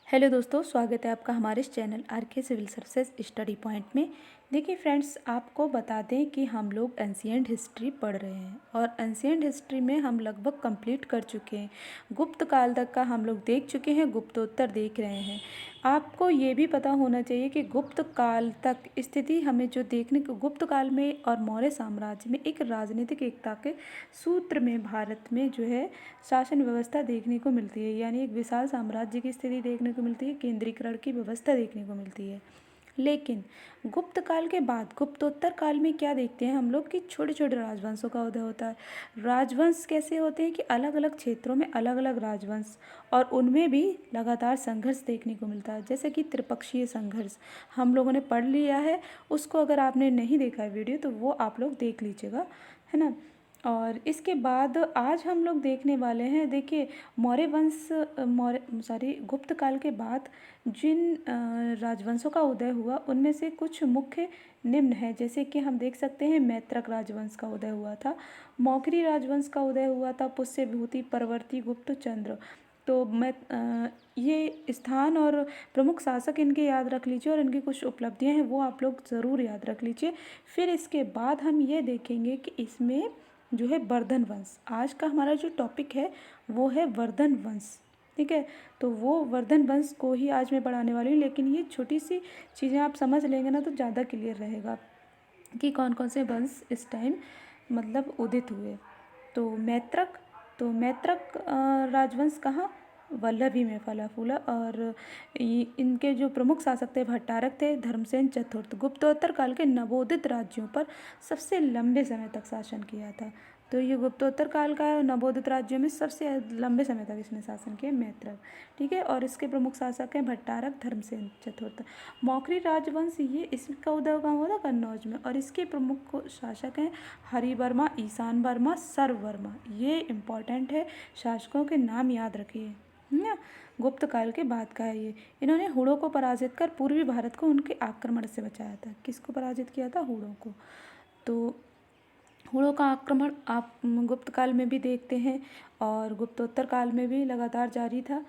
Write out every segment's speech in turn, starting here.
Hello दोस्तों, स्वागत है आपका हमारे इस channel RK civil services study point में। देखिए फ्रेंड्स, आपको बता दें कि हम लोग एंशिएंट हिस्ट्री पढ़ रहे हैं और एंशिएंट हिस्ट्री में हम लगभग कंप्लीट कर चुके हैं। गुप्त काल तक का हम लोग देख चुके हैं, गुप्तोत्तर देख रहे हैं। आपको ये भी पता होना चाहिए कि गुप्त काल तक स्थिति हमें जो देखने को गुप्त काल में और मौर्य साम्राज्य में एक राजनीतिक एकता के सूत्र में भारत में जो है शासन व्यवस्था देखने को मिलती है, यानी एक विशाल साम्राज्य की स्थिति देखने को मिलती है, केंद्रीकरण की व्यवस्था देखने को मिलती है। लेकिन गुप्त काल के बाद गुप्तोत्तर काल में क्या देखते हैं हम लोग कि छोटे छोटे राजवंशों का उदय होता है। राजवंश कैसे होते हैं कि अलग अलग क्षेत्रों में अलग अलग राजवंश, और उनमें भी लगातार संघर्ष देखने को मिलता है, जैसे कि त्रिपक्षीय संघर्ष हम लोगों ने पढ़ लिया है। उसको अगर आपने नहीं देखा है वीडियो तो वो आप लोग देख लीजिएगा, है ना। और इसके बाद आज हम लोग देखने वाले हैं, देखिए मौर्य वंश गुप्त काल के बाद जिन राजवंशों का उदय हुआ उनमें से कुछ मुख्य निम्न है। जैसे कि हम देख सकते हैं मैत्रक राजवंश का उदय हुआ था, मौखरी राजवंश का उदय हुआ था, पुष्यभूति, परवर्ती, गुप्त, चंद्र। तो मैं ये स्थान और प्रमुख शासक इनके याद रख लीजिए और इनकी कुछ उपलब्धियां हैं वो आप लोग ज़रूर याद रख लीजिए। फिर इसके बाद हम ये देखेंगे कि इसमें जो है वर्धन वंश, आज का हमारा जो टॉपिक है वो है वर्धन वंश। ठीक है, तो वो वर्धन वंश को ही आज मैं पढ़ाने वाली हूँ, लेकिन ये छोटी सी चीज़ें आप समझ लेंगे ना तो ज़्यादा क्लियर रहेगा कि कौन कौन से वंश इस टाइम मतलब उदित हुए। तो मैत्रक राजवंश कहाँ, वल्लभी में फला फूला। और इनके जो प्रमुख शासक थे भट्टारक थे, धर्मसेन चतुर्थ। गुप्तोत्तर काल के नवोदित राज्यों पर सबसे लंबे समय तक शासन किया था। तो ये गुप्तोत्तर काल का नवोदित राज्यों में सबसे लंबे समय तक इसने शासन किया मैत्रक। ठीक है, और इसके प्रमुख शासक हैं भट्टारक, धर्मसेन चतुर्थ। मौखरी राजवंश, ये इसका उदय कहाँ हुआ था, कन्नौज में, और इसके प्रमुख शासक हैं हरिवर्मा, ईशान वर्मा, सर्ववर्मा। ये इम्पॉर्टेंट है, शासकों के नाम याद रखिए, है ना। गुप्त काल के बाद का है ये। इन्होंने हुड़ों को पराजित कर पूर्वी भारत को उनके आक्रमण से बचाया था। किसको पराजित किया था, हुड़ों को। तो हुड़ों का आक्रमण आप गुप्त काल में भी देखते हैं और गुप्तोत्तर काल में भी लगातार जारी था।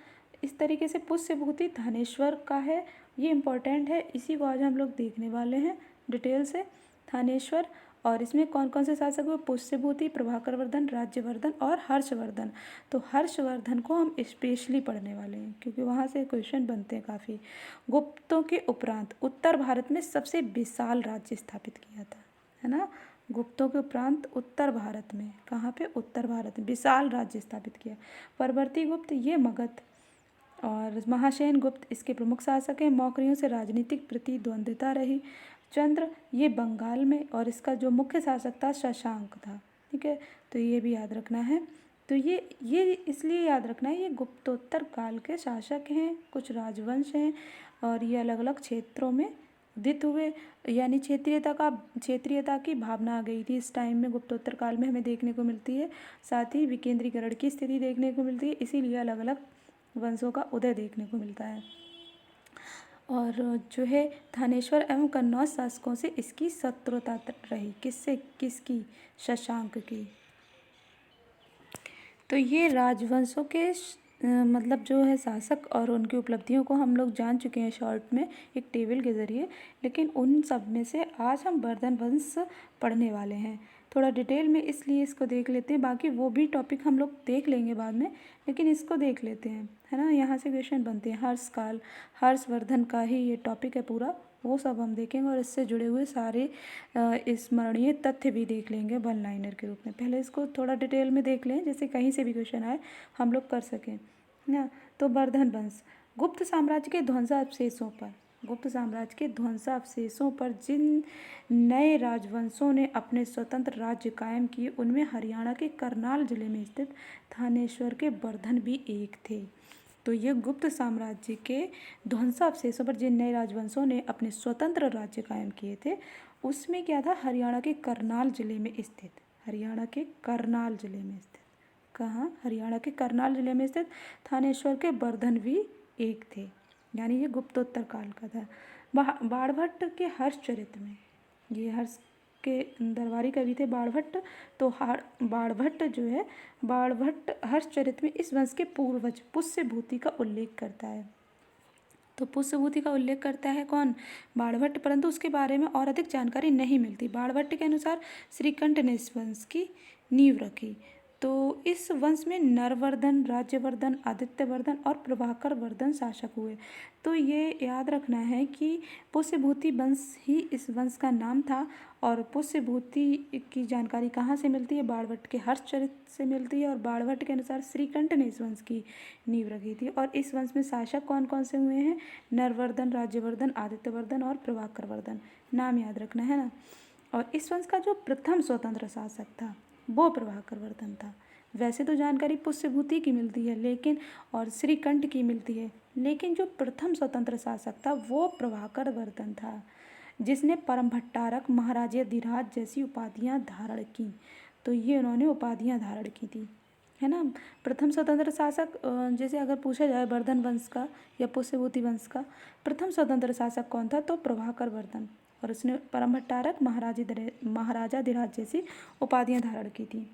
इस तरीके से पुष्यभूति थानेश्वर का है, ये इम्पोर्टेंट है, इसी को आज हम लोग देखने वाले हैं डिटेल से। थानेश्वर, और इसमें कौन कौन से शासक हुए, पुष्यभूति, प्रभाकर वर्धन, राज्यवर्धन और हर्षवर्धन। तो हर्षवर्धन को हम स्पेशली पढ़ने वाले हैं क्योंकि वहाँ से क्वेश्चन बनते हैं काफ़ी। गुप्तों के उपरांत उत्तर भारत में सबसे विशाल राज्य स्थापित किया था, है ना। गुप्तों के उपरांत उत्तर भारत में, कहाँ पे, उत्तर भारत में विशाल राज्य स्थापित किया। परवर्ती गुप्त, ये मगध, और महासेन गुप्त इसके प्रमुख शासक हैं। मौर्यों से राजनीतिक प्रतिद्वंद्विता रही। चंद्र, ये बंगाल में, और इसका जो मुख्य शासक था शशांक था। ठीक है, तो ये भी याद रखना है। तो ये इसलिए याद रखना है, ये गुप्तोत्तर काल के शासक हैं, कुछ राजवंश हैं और ये अलग अलग क्षेत्रों में उदित हुए, यानी क्षेत्रीयता की भावना आ गई थी इस टाइम में, गुप्तोत्तर काल में हमें देखने को मिलती है। साथ ही विकेंद्रीकरण की स्थिति देखने को मिलती है, इसीलिए अलग अलग वंशों का उदय देखने को मिलता है। और जो है थानेश्वर एवं कन्नौज शासकों से इसकी शत्रुता रही, किससे, किसकी, शशांक की। तो ये राजवंशों के मतलब जो है शासक और उनकी उपलब्धियों को हम लोग जान चुके हैं शॉर्ट में एक टेबल के ज़रिए, लेकिन उन सब में से आज हम वर्धन वंश पढ़ने वाले हैं थोड़ा डिटेल में, इसलिए इसको देख लेते हैं। बाकी वो भी टॉपिक हम लोग देख लेंगे बाद में, लेकिन इसको देख लेते हैं, है ना। यहाँ से क्वेश्चन बनते हैं, हर्षकाल, हर्षवर्धन का ही ये टॉपिक है पूरा, वो सब हम देखेंगे और इससे जुड़े हुए सारे स्मरणीय तथ्य भी देख लेंगे वन लाइनर के रूप में। पहले इसको थोड़ा डिटेल में देख लें, जैसे कहीं से भी क्वेश्चन आए हम लोग कर सकें ना। तो वर्धन वंश, गुप्त साम्राज्य के ध्वंसावशेषों पर, गुप्त साम्राज्य के ध्वंसावशेषों पर जिन नए राजवंशों ने अपने स्वतंत्र राज्य कायम किए उनमें हरियाणा के करनाल जिले में स्थित थानेश्वर के वर्धन भी एक थे। तो ये गुप्त साम्राज्य के ध्वंसावशेषों पर जिन नए राजवंशों ने अपने स्वतंत्र राज्य कायम किए थे उसमें क्या था, हरियाणा के करनाल जिले में स्थित, हरियाणा के करनाल जिले में स्थित, कहाँ, हरियाणा के करनाल जिले में स्थित थानेश्वर के वर्धन भी एक थे, यानी ये गुप्तोत्तर काल का था। बाणभट्ट के हर्षचरित में, ये हर्ष के दरबारी कवि थे बाणभट्ट, तो बाणभट्ट जो है, बाणभट्ट हर्षचरित में इस वंश के पूर्वज पुष्यभूति का उल्लेख करता है। तो पुष्यभूति का उल्लेख करता है कौन? बाणभट्ट, परंतु उसके बारे में और अधिक जानकारी नहीं मिलती। बाणभट्ट के अनुसार श्रीकंठ ने इस वंश की नींव रखी। तो इस वंश में नरवर्धन, राज्यवर्धन, आदित्यवर्धन और प्रभाकर वर्धन शासक हुए। तो ये याद रखना है कि पुष्यभूति वंश ही इस वंश का नाम था। और पुष्यभूति की जानकारी कहाँ से मिलती है? बाणभट्ट के हर्षचरित से मिलती है। और बाणभट्ट के अनुसार श्रीकंठ ने इस वंश की नींव रखी थी। और इस वंश में शासक कौन कौन से हुए हैं? नरवर्धन, राज्यवर्धन, आदित्यवर्धन और प्रभाकर वर्धन। नाम याद रखना है ना। और इस वंश का जो प्रथम स्वतंत्र शासक था वो प्रभाकर वर्धन था। वैसे तो जानकारी पुष्यभूति की मिलती है लेकिन और श्रीकंठ की मिलती है, लेकिन जो प्रथम स्वतंत्र शासक था वो प्रभाकर वर्धन था, जिसने परम भट्टारक, महाराजाधिराज जैसी उपाधियां धारण की। तो ये उन्होंने उपाधियां धारण की थी, है ना। प्रथम स्वतंत्र शासक जैसे अगर पूछा जाए वर्धन वंश का या पुष्यभूति वंश का प्रथम स्वतंत्र शासक कौन था, तो प्रभाकर वर्धन। और उसने परम भट्टारक, महाराजाधिराज जैसी उपाधियां धारण की थी।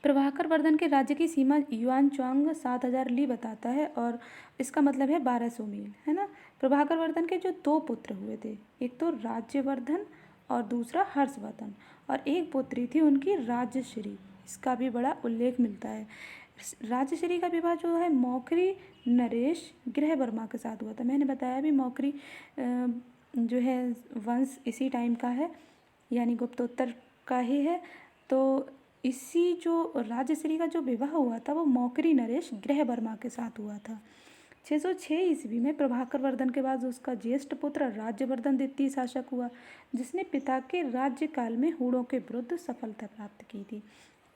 प्रभाकर वर्धन के राज्य की सीमा युआन च्वांग 7000 ली बताता है और इसका मतलब है 1200 मील, है ना। प्रभाकर वर्धन के जो दो पुत्र हुए थे, एक तो राज्यवर्धन और दूसरा हर्षवर्धन, और एक पुत्री थी उनकी राज्यश्री। इसका भी बड़ा उल्लेख मिलता है। राज्यश्री का विवाह जो है मौखरी नरेश गृह वर्मा के साथ हुआ था। मैंने बताया भी मौखरी जो है वंश इसी टाइम का है, यानी गुप्तोत्तर का ही है। तो इसी जो राज्यश्री का जो विवाह हुआ था वो मौखरी नरेश गृह वर्मा के साथ हुआ था। 606 ईस्वी में प्रभाकर वर्धन के बाद उसका ज्येष्ठ पुत्र राज्यवर्धन द्वितीय शासक हुआ, जिसने पिता के राज्यकाल में हूणों के विरुद्ध सफलता प्राप्त की थी।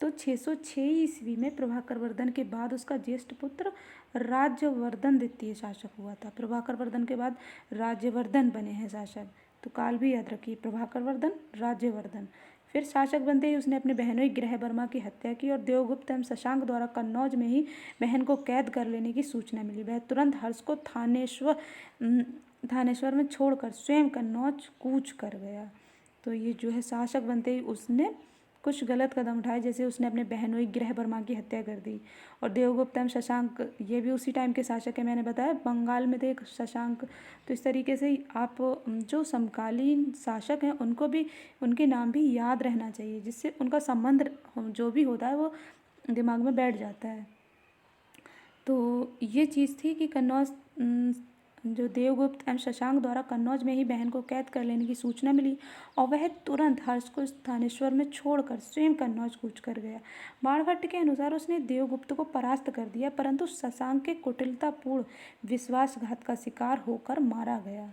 तो 606 ईस्वी में प्रभाकर वर्धन के बाद उसका ज्येष्ठ पुत्र राज्यवर्धन द्वितीय शासक हुआ था। प्रभाकर वर्धन के बाद राज्यवर्धन बने हैं शासक। तो काल भी याद रखिए, प्रभाकर वर्धन, राज्यवर्धन। फिर शासक बनते ही उसने अपने बहनोई गृह वर्मा की हत्या की और देवगुप्त एवं शशांक द्वारा कन्नौज में ही बहन को कैद कर लेने की सूचना मिली। वह तुरंत हर्ष को थानेश्वर में छोड़कर स्वयं कन्नौज कूच कर गया। तो ये जो है शासक बनते ही उसने कुछ गलत कदम उठाए, जैसे उसने अपने बहनोई गृह वर्मा की हत्या कर दी। और देवगुप्त एवं शशांक ये भी उसी टाइम के शासक है, मैंने बताया बंगाल में थे एक शशांक। तो इस तरीके से आप जो समकालीन शासक हैं उनको भी उनके नाम भी याद रहना चाहिए, जिससे उनका संबंध जो भी होता है वो दिमाग में बैठ जाता है। तो ये चीज़ थी कि कन्नौज जो देवगुप्त एवं शशांक द्वारा कन्नौज में ही बहन को कैद कर लेने की सूचना मिली और वह तुरंत हर्ष को थानेश्वर में छोड़कर स्वयं कन्नौज कूच कर गया। बाणभट्ट के अनुसार उसने देवगुप्त को परास्त कर दिया, परंतु शशांक के कुटिलतापूर्ण विश्वासघात का शिकार होकर मारा गया।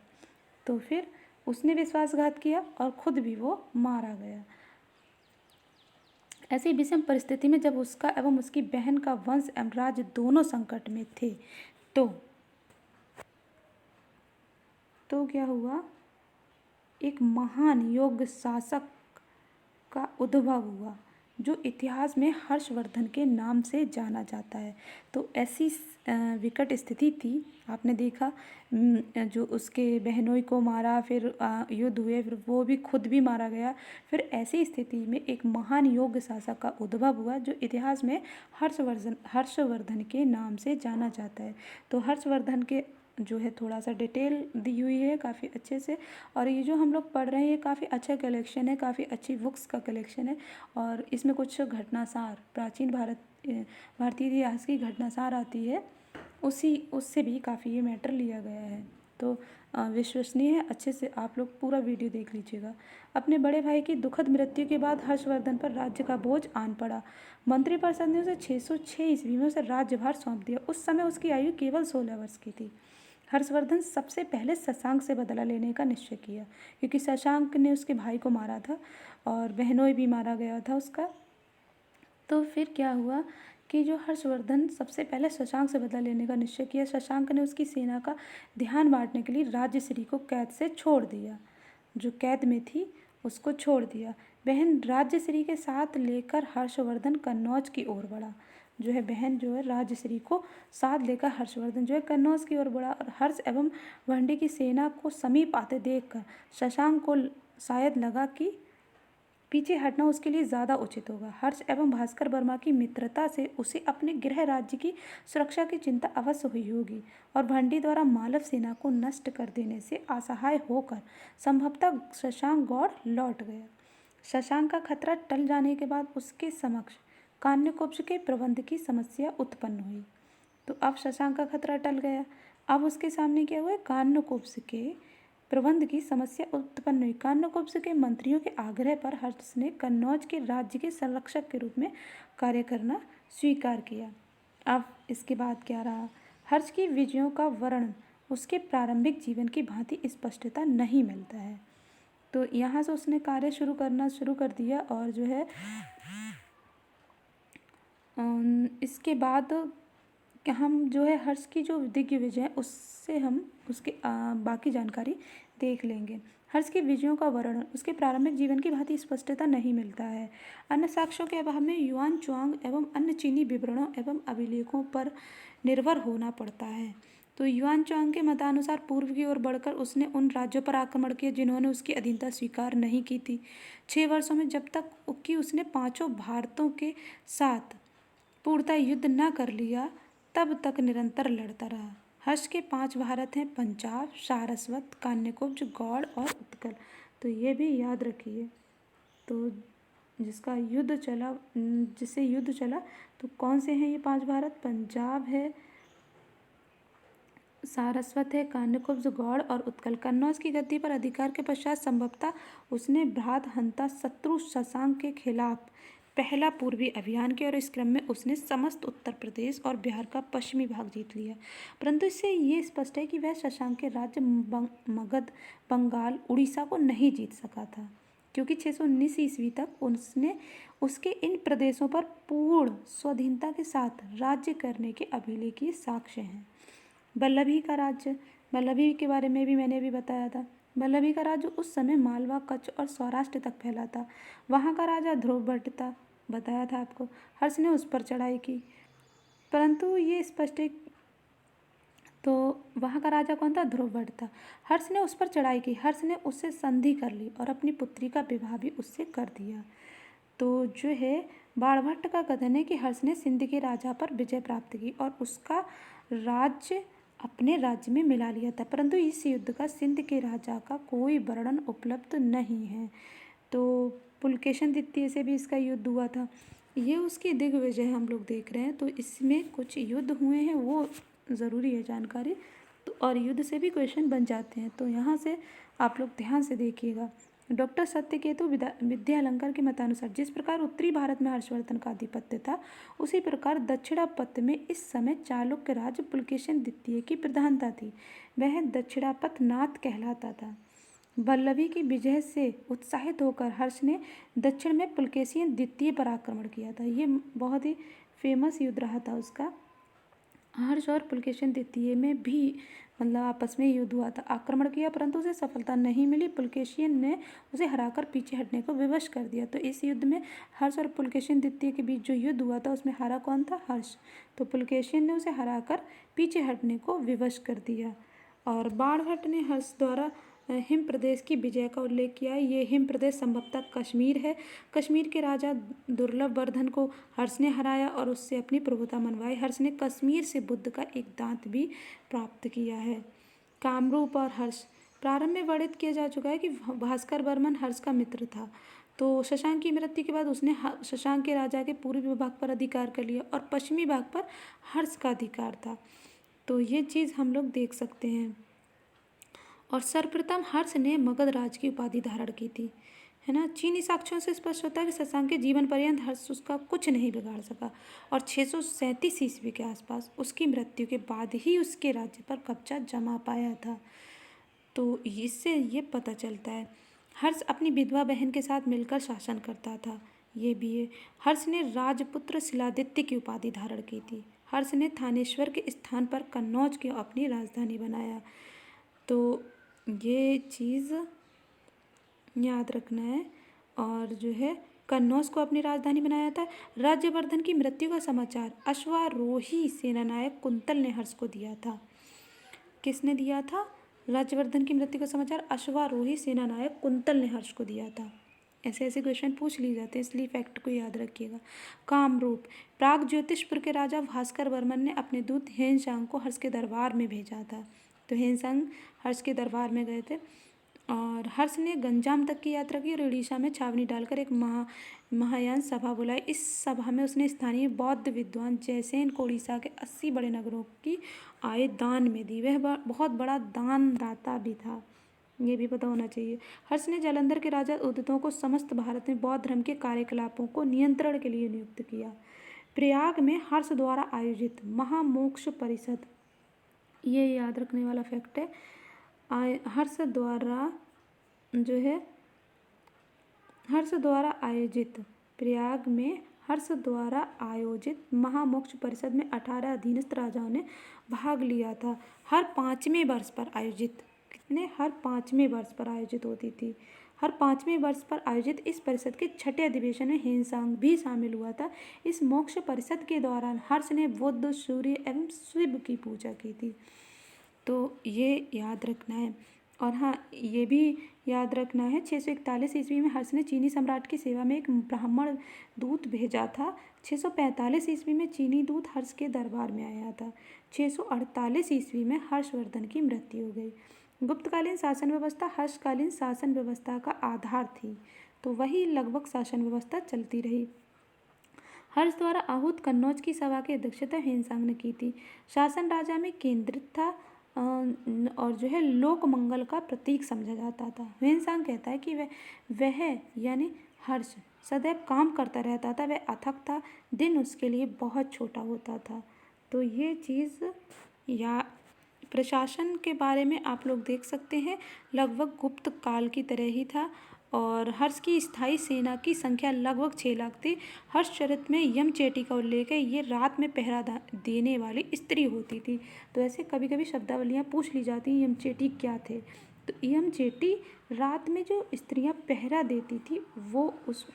तो फिर उसने विश्वासघात किया और खुद भी वो मारा गया। ऐसी विषम परिस्थिति में जब उसका एवं उसकी बहन का वंश एवं राज्य दोनों संकट में थे, तो क्या हुआ, एक महान योग्य शासक का उद्भव हुआ जो इतिहास में हर्षवर्धन के नाम से जाना जाता है। तो ऐसी विकट स्थिति थी, आपने देखा जो उसके बहनोई को मारा, फिर युद्ध हुए, फिर वो भी खुद भी मारा गया। फिर ऐसी स्थिति में एक महान योग्य शासक का उद्भव हुआ जो इतिहास में हर्षवर्धन के नाम से जाना जाता है। तो हर्षवर्धन के जो है थोड़ा सा डिटेल दी हुई है काफ़ी अच्छे से। और ये जो हम लोग पढ़ रहे हैं ये काफ़ी अच्छा कलेक्शन है, काफ़ी अच्छी बुक्स का कलेक्शन है। और इसमें कुछ घटनासार, प्राचीन भारतीय इतिहास की घटनासार आती है, उससे भी काफ़ी ये मैटर लिया गया है। तो विश्वसनीय है, अच्छे से आप लोग पूरा वीडियो देख लीजिएगा। अपने बड़े भाई की दुखद मृत्यु के बाद हर्षवर्धन पर राज्य का बोझ आन पड़ा। मंत्रिपरिषद ने उसे 606 ईस्वी में उसे राज्यभार सौंप दिया। उस समय उसकी आयु केवल 16 वर्ष की थी। हर्षवर्धन सबसे पहले शशांक से बदला लेने का निश्चय किया, क्योंकि शशांक ने उसके भाई को मारा था और बहनोई भी मारा गया था उसका। तो फिर क्या हुआ कि जो हर्षवर्धन सबसे पहले शशांक से बदला लेने का निश्चय किया, शशांक ने उसकी सेना का ध्यान बांटने के लिए राज्यश्री को कैद से छोड़ दिया, जो कैद में थी उसको छोड़ दिया। बहन राज्यश्री के साथ लेकर हर्षवर्धन कन्नौज की ओर बढ़ा। जो है बहन जो है राज्यश्री को साथ लेकर हर्षवर्धन जो है कन्नौज की ओर बढ़ा। और हर्ष एवं भंडी की सेना को समीप आते देखकर शशांक को शायद लगा कि पीछे हटना उसके लिए ज़्यादा उचित होगा। हर्ष एवं भास्कर वर्मा की मित्रता से उसे अपने गृह राज्य की सुरक्षा की चिंता अवश्य हुई होगी और भंडी द्वारा मालव सेना को नष्ट कर देने से असहाय होकर संभवतः शशांक गौड़ लौट गया। शशांक का खतरा टल जाने के बाद उसके समक्ष कान्यकुब्ज के प्रबंध की समस्या उत्पन्न हुई। तो अब शशांक का खतरा टल गया, अब उसके सामने क्या हुआ, कान्यकुब्ज के प्रबंध की समस्या उत्पन्न हुई। कान्यकुब्ज के मंत्रियों के आग्रह पर हर्ष ने कन्नौज के राज्य के संरक्षक के रूप में कार्य करना स्वीकार किया। अब इसके बाद क्या रहा, हर्ष की विजयों का वर्णन उसके प्रारंभिक जीवन की भांति स्पष्टता नहीं मिलता है। तो यहाँ से उसने कार्य शुरू कर दिया और जो है इसके बाद कि हम जो है हर्ष की जो दिग्विजय विजय है उससे हम उसके बाकी जानकारी देख लेंगे। हर्ष की विजयों का वर्णन उसके प्रारंभिक जीवन की भांति स्पष्टता नहीं मिलता है। अन्य साक्ष्यों के अभाव में युआन चुआंग एवं अन्य चीनी विवरणों एवं अभिलेखों पर निर्भर होना पड़ता है। तो युआन चुआंग के मतानुसार पूर्व की ओर बढ़कर उसने उन राज्यों पर आक्रमण किया जिन्होंने उसकी अधीनता स्वीकार नहीं की थी। 6 वर्षों में जब तक कि उसने 5 भारतों के साथ पूर्णतः युद्ध न कर लिया तब तक निरंतर लड़ता रहा। हर्ष के 5 भारत हैं, पंजाब, सारस्वत, कान्यकुब्ज, गौड़ और उत्कल। तो ये भी याद रखिए। तो जिससे युद्ध चला तो कौन से हैं ये 5 भारत, पंजाब है, सारस्वत है, कान्यकुब्ज, गौड़ और उत्कल। कन्नौज की गद्दी पर अधिकार के पश्चात संभवतः उसने भ्रात हंता शत्रु शशांक के खिलाफ पहला पूर्वी अभियान किया और इस क्रम में उसने समस्त उत्तर प्रदेश और बिहार का पश्चिमी भाग जीत लिया। परंतु इससे ये स्पष्ट है कि वह शशांक के राज्य मगध, बंगाल, उड़ीसा को नहीं जीत सका था, क्योंकि 619 ईस्वी तक उसने उसके इन प्रदेशों पर पूर्ण स्वाधीनता के साथ राज्य करने के अभिलेखीय साक्ष्य हैं। वल्लभी का राज्य, वल्लभी के बारे में भी मैंने अभी बताया था। वल्लभी का राज्य उस समय मालवा, कच्छ और सौराष्ट्र तक फैला था। वहाँ का राजा ध्रुव भट्ट था, बताया था आपको। हर्ष ने उस पर चढ़ाई की, परंतु ये स्पष्ट है। तो वहाँ का राजा कौन था, ध्रुव भट्ट था। हर्ष ने उस पर चढ़ाई की, हर्ष ने उससे संधि कर ली और अपनी पुत्री का विवाह भी उससे कर दिया। तो जो है बाणभट्ट का कथन है कि हर्ष ने सिंध के राजा पर विजय प्राप्त की और उसका राज्य अपने राज्य में मिला लिया था, परंतु इस युद्ध का सिंध के राजा का कोई वर्णन उपलब्ध नहीं है। तो पुलकेशन द्वितीय से भी इसका युद्ध हुआ था। ये उसकी दिग्विजय हम लोग देख रहे हैं। तो इसमें कुछ युद्ध हुए हैं, वो ज़रूरी है जानकारी। तो और युद्ध से भी क्वेश्चन बन जाते हैं, तो यहाँ से आप लोग ध्यान से देखिएगा। डॉक्टर सत्यकेतु विद्यालंकार के मतानुसार जिस प्रकार उत्तरी भारत में हर्षवर्धन का आधिपत्य था, उसी प्रकार दक्षिणापथ में इस समय चालुक्य राज्य पुलकेशिन द्वितीय की प्रधानता थी। वह दक्षिणापथ नाथ कहलाता था। वल्लभी की विजय से उत्साहित होकर हर्ष ने दक्षिण में पुलकेशिन द्वितीय पर आक्रमण किया था। ये बहुत ही फेमस युद्ध रहा था उसका। हर्ष और पुलकेशिन द्वितीय में भी मतलब आपस में युद्ध हुआ था, आक्रमण किया, परंतु उसे सफलता नहीं मिली। पुलकेशिन ने उसे हराकर पीछे हटने को विवश कर दिया। तो इस युद्ध में हर्ष और पुलकेशिन द्वितीय के बीच जो युद्ध हुआ था उसमें हारा कौन था, हर्ष। तो पुलकेशिन ने उसे हराकर पीछे हटने को विवश कर दिया। और बाणभट्ट ने हर्ष द्वारा हिम प्रदेश की विजय का उल्लेख किया है। ये हिम प्रदेश संभवतः कश्मीर है। कश्मीर के राजा दुर्लभ वर्धन को हर्ष ने हराया और उससे अपनी प्रभुता मनवाई। हर्ष ने कश्मीर से बुद्ध का एक दांत भी प्राप्त किया है। कामरूप और हर्ष, प्रारंभ में वर्णित किया जा चुका है कि भास्कर वर्मन हर्ष का मित्र था। तो शशांक की मृत्यु के बाद उसने शशांक के राजा के पूर्वी भाग पर अधिकार कर लिया और पश्चिमी भाग पर हर्ष का अधिकार था। तो ये चीज़ हम लोग देख सकते हैं। और सर्वप्रथम हर्ष ने मगध राज की उपाधि धारण की थी, है ना। चीनी साक्ष्यों से स्पष्ट होता है कि शशांक के जीवन पर्यंत हर्ष उसका कुछ नहीं बिगाड़ सका और 637 ईस्वी के आसपास उसकी मृत्यु के बाद ही उसके राज्य पर कब्जा जमा पाया था। तो इससे ये पता चलता है हर्ष अपनी विधवा बहन के साथ मिलकर शासन करता था। ये भी है। हर्ष ने राजपुत्र शिलादित्य की उपाधि धारण की थी। हर्ष ने थानेश्वर के स्थान पर कन्नौज को अपनी राजधानी बनाया। तो ये चीज़ याद रखना है। और जो है कन्नौज को अपनी राजधानी बनाया था। राज्यवर्धन की मृत्यु का समाचार अश्वारोही सेनानायक कुंतल ने हर्ष को दिया था। किसने दिया था? राज्यवर्धन की मृत्यु का समाचार अश्वारोही सेनानायक कुंतल ने हर्ष को दिया था। ऐसे ऐसे क्वेश्चन पूछ लिए जाते हैं, इसलिए फैक्ट को याद रखिएगा। कामरूप, प्राग ज्योतिषपुर के राजा भास्कर वर्मन ने अपने दूत हेनसांग को हर्ष के दरबार में भेजा था। तो हेनसांग हर्ष के दरबार में गए थे और हर्ष ने गंजाम तक की यात्रा की और उड़ीसा में छावनी डालकर एक महायान सभा बुलाई। इस सभा में उसने स्थानीय बौद्ध विद्वान जयसेन को उड़ीसा के 80 बड़े नगरों की आय दान में दी। वह बहुत बड़ा दान दाता भी था, ये भी पता होना चाहिए। हर्ष ने जालंधर के राजा उदितों को समस्त भारत में बौद्ध धर्म के कार्यकलापों को नियंत्रण के लिए नियुक्त किया। प्रयाग में हर्ष द्वारा आयोजित महामोक्ष परिषद, ये याद रखने वाला फैक्ट है। हर्ष द्वारा आयोजित प्रयाग में हर्ष द्वारा आयोजित महामोक्ष परिषद में 18 अधीनस्थ राजाओं ने भाग लिया था। हर 5वें वर्ष पर आयोजित होती थी। हर 5वें वर्ष पर आयोजित इस परिषद के 6ठे अधिवेशन में हेनसांग भी शामिल हुआ था। इस मोक्ष परिषद के दौरान हर्ष ने बुद्ध, सूर्य एवं शिव की पूजा की थी। तो ये याद रखना है। और हाँ, ये भी याद रखना है 641 ईस्वी में हर्ष ने चीनी सम्राट की सेवा में एक ब्राह्मण दूत भेजा था। 645 ईस्वी में चीनी दूत हर्ष के दरबार में आया था। 648 ईस्वी में हर्षवर्धन की मृत्यु हो गई। गुप्तकालीन शासन व्यवस्था हर्षकालीन शासन व्यवस्था का आधार थी, तो वही लगभग शासन व्यवस्था चलती रही। हर्ष द्वारा आहूत कन्नौज की सभा की अध्यक्षता हेनसांग ने की थी। शासन राजा में केंद्रित था और लोक मंगल का प्रतीक समझा जाता था। हेनसांग कहता है कि वह यानी हर्ष सदैव काम करता रहता था, वह अथक था, दिन उसके लिए बहुत छोटा होता था। तो ये चीज़ या प्रशासन के बारे में आप लोग देख सकते हैं, लगभग गुप्त काल की तरह ही था। और हर्ष की स्थायी सेना की संख्या लगभग 6 लाख थी। हर्षचरित में यमचेटी का उल्लेख है, ये रात में पहरा देने वाली स्त्री होती थी। तो ऐसे कभी कभी शब्दावलियाँ पूछ ली जाती हैं, यमचेटी क्या थे। तो यमचेटी रात में जो स्त्रियां पहरा देती थी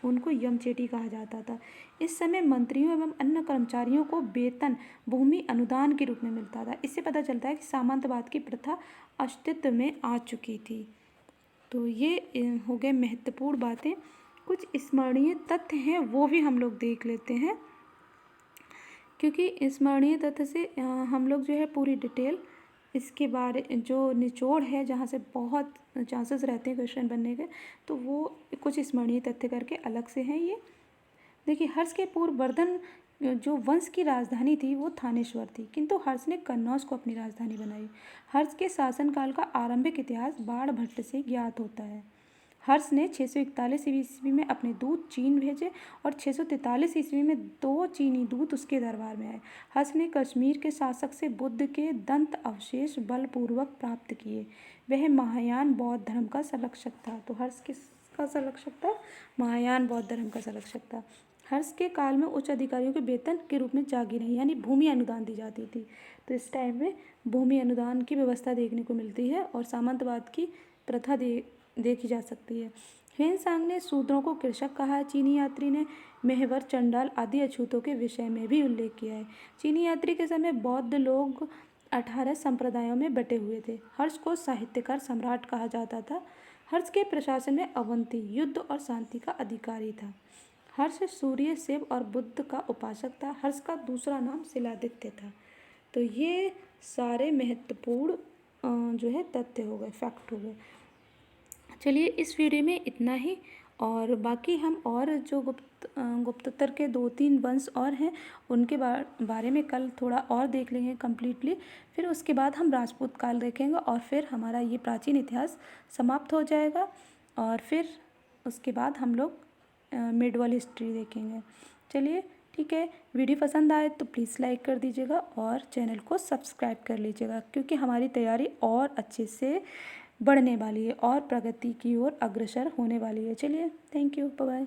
उनको यमचेटी कहा जाता था। इस समय मंत्रियों एवं अन्य कर्मचारियों को वेतन भूमि अनुदान के रूप में मिलता था। इससे पता चलता है कि सामंतवाद की प्रथा अस्तित्व में आ चुकी थी। तो ये हो गए महत्वपूर्ण बातें। कुछ स्मरणीय तथ्य हैं वो भी हम लोग देख लेते हैं, क्योंकि स्मरणीय तथ्य से हम लोग पूरी डिटेल इसके बारे जो निचोड़ है, जहाँ से बहुत चांसेस रहते हैं क्वेश्चन बनने के, तो वो कुछ स्मरणीय तथ्य करके अलग से हैं। ये देखिए, हर्ष के पूर्व वर्धन जो वंश की राजधानी थी वो थानेश्वर थी, किंतु हर्ष ने कन्नौज को अपनी राजधानी बनाई। हर्ष के शासनकाल का आरंभिक इतिहास बाणभट्ट से ज्ञात होता है। हर्ष ने 641 ईस्वी में अपने दूत चीन भेजे और 643 ईस्वी में 2 चीनी दूत उसके दरबार में आए। हर्ष ने कश्मीर के शासक से बुद्ध के दंत अवशेष बलपूर्वक प्राप्त किए। वह महायान बौद्ध धर्म का संरक्षक था। तो हर्ष किसका संरक्षक था? महायान बौद्ध धर्म का संरक्षक था। हर्ष के काल में उच्च अधिकारियों के वेतन के रूप में जागीरें यानी भूमि अनुदान दी जाती थी। तो इस टाइम में भूमि अनुदान की व्यवस्था देखने को मिलती है और सामंतवाद की प्रथा देखी जा सकती है। हेनसांग ने शूद्रों को कृषक कहा है। चीनी यात्री ने मेहवर, चंडाल आदि अछूतों के विषय में भी उल्लेख किया है। चीनी यात्री के समय बौद्ध लोग 18 संप्रदायों में बटे हुए थे। हर्ष को साहित्यकार सम्राट कहा जाता था। हर्ष के प्रशासन में अवंती युद्ध और शांति का अधिकारी था। हर्ष सूर्य, शिव और बुद्ध का उपासक था। हर्ष का दूसरा नाम शिलादित्य था। तो ये सारे महत्वपूर्ण तथ्य हो गए, फैक्ट हो गए। चलिए, इस वीडियो में इतना ही, और बाकी हम और जो गुप्ततर के 2-3 वंश और हैं उनके बारे में कल थोड़ा और देख लेंगे कम्प्लीटली। फिर उसके बाद हम राजपूत काल देखेंगे और फिर हमारा ये प्राचीन इतिहास समाप्त हो जाएगा। और फिर उसके बाद हम लोग मिडवल हिस्ट्री देखेंगे। चलिए ठीक है, वीडियो पसंद आए तो प्लीज़ लाइक कर दीजिएगा और चैनल को सब्सक्राइब कर लीजिएगा, क्योंकि हमारी तैयारी और अच्छे से बढ़ने वाली है और प्रगति की ओर अग्रसर होने वाली है। चलिए, थैंक यू, बाय बाय।